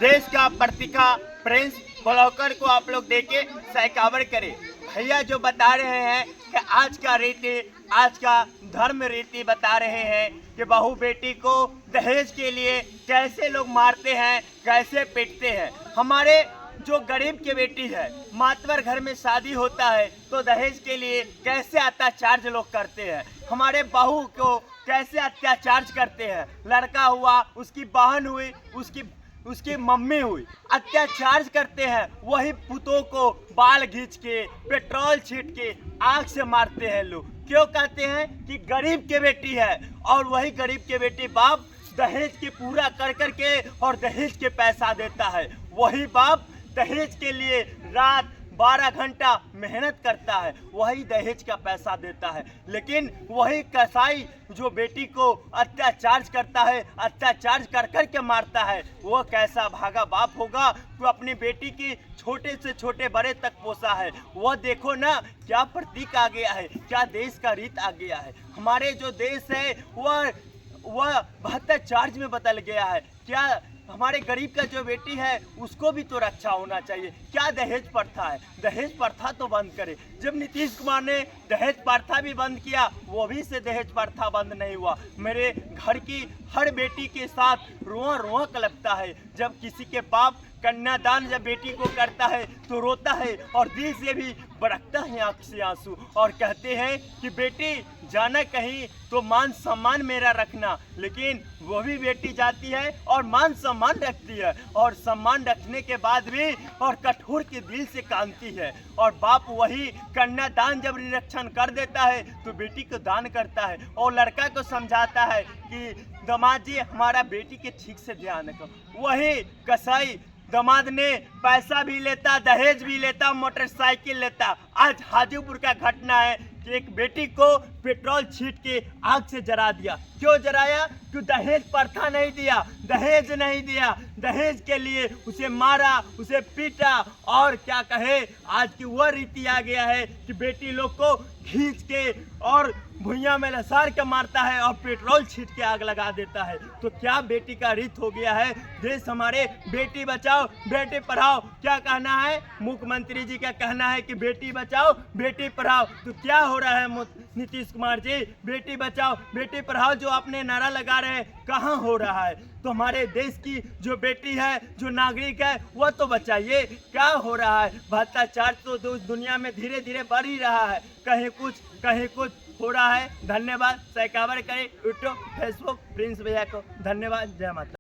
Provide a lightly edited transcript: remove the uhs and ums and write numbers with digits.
देश का पत्रिका प्रिंस ब्लॉगर को आप लोग देके सहकावर करें। भैया जो बता रहे हैं कि आज का रीति, आज का धर्म रीति बता रहे हैं कि बहू बेटी को दहेज के लिए कैसे लोग मारते हैं, कैसे पीटते हैं। हमारे जो गरीब की बेटी है, मातवर घर में शादी होता है तो दहेज के लिए कैसे अत्याचार लोग करते हैं। हमारे बहू को कैसे अत्याचार करते हैं। लड़का हुआ, उसकी बहन हुई, उसकी मम्मी हुई, अत्याचार करते हैं। वही पुतों को बाल खींच के, पेट्रोल छीट के आग से मारते हैं लोग। क्यों कहते हैं कि गरीब की बेटी है, और वही गरीब के बेटी बाप दहेज के पूरा कर के और दहेज के पैसा देता है। वही बाप दहेज के लिए रात 12 घंटा मेहनत करता है, वही दहेज का पैसा देता है। लेकिन वही कसाई जो बेटी को अत्याचार करता है, अत्याचार कर के मारता है, वो कैसा भागा बाप होगा तो अपनी बेटी की छोटे से छोटे बड़े तक पोसा है। वो देखो ना क्या प्रतीक आ गया है, क्या देश का रीत आ गया है। हमारे जो देश है वह 72 चार्ज में बदल गया है। क्या हमारे गरीब का जो बेटी है उसको भी तो रक्षा होना चाहिए। क्या दहेज प्रथा है, दहेज प्रथा तो बंद करे। जब नीतीश कुमार ने दहेज प्रथा भी बंद किया, वो भी से दहेज प्रथा बंद नहीं हुआ। मेरे घर की हर बेटी के साथ रोआ रोआ कलपता है जब किसी के बाप कन्यादान जब बेटी को करता है तो रोता है और दिल से भी बरकता है आंख से आंसू, और कहते हैं कि बेटी जाना कहीं तो मान सम्मान मेरा रखना। लेकिन वो भी बेटी जाती है और मान सम्मान रखती है, और सम्मान रखने के बाद भी और कठोर के दिल से कांती है। और बाप वही कन्यादान जब निरीक्षण कर देता है तो बेटी को दान करता है, और लड़का को समझाता है कि दामाद जी हमारा बेटी के ठीक से ध्यान रखो। वही कसाई दामाद ने पैसा भी लेता, दहेज भी लेता, मोटरसाइकिल लेता। आज हाजीपुर का घटना है कि एक बेटी को पेट्रोल छीट के आग से जला दिया। क्यों जलाया? क्यों दहेज प्रथा नहीं दिया, दहेज नहीं दिया। दहेज के लिए उसे मारा, उसे पीटा, और क्या कहे आज की वह रीति आ गया है कि बेटी लोग को खींच के और भुइयां में लसार के मारता है और पेट्रोल छीट के आग लगा देता है। तो क्या बेटी का रीत हो गया है देश हमारे। बेटी बचाओ बेटी पढ़ाओ, क्या कहना है मुख्यमंत्री जी का कहना है कि बेटी बचाओ बेटी पढ़ाओ। तो क्या हो रहा है नीतीश कुमार जी? बेटी बचाओ बेटी पढ़ाओ जो आपने नारा लगा रहे हैं, कहाँ हो रहा है? तो हमारे देश की जो बेटी है, जो नागरिक है, वह तो बचाइए। क्या हो रहा है? भ्रष्टाचार तो दुनिया में धीरे धीरे बढ़ ही रहा है, कहीं कुछ हो रहा है। धन्यवाद। सहकावर करें यूट्यूब फेसबुक प्रिंस भैया को। धन्यवाद। जय माता।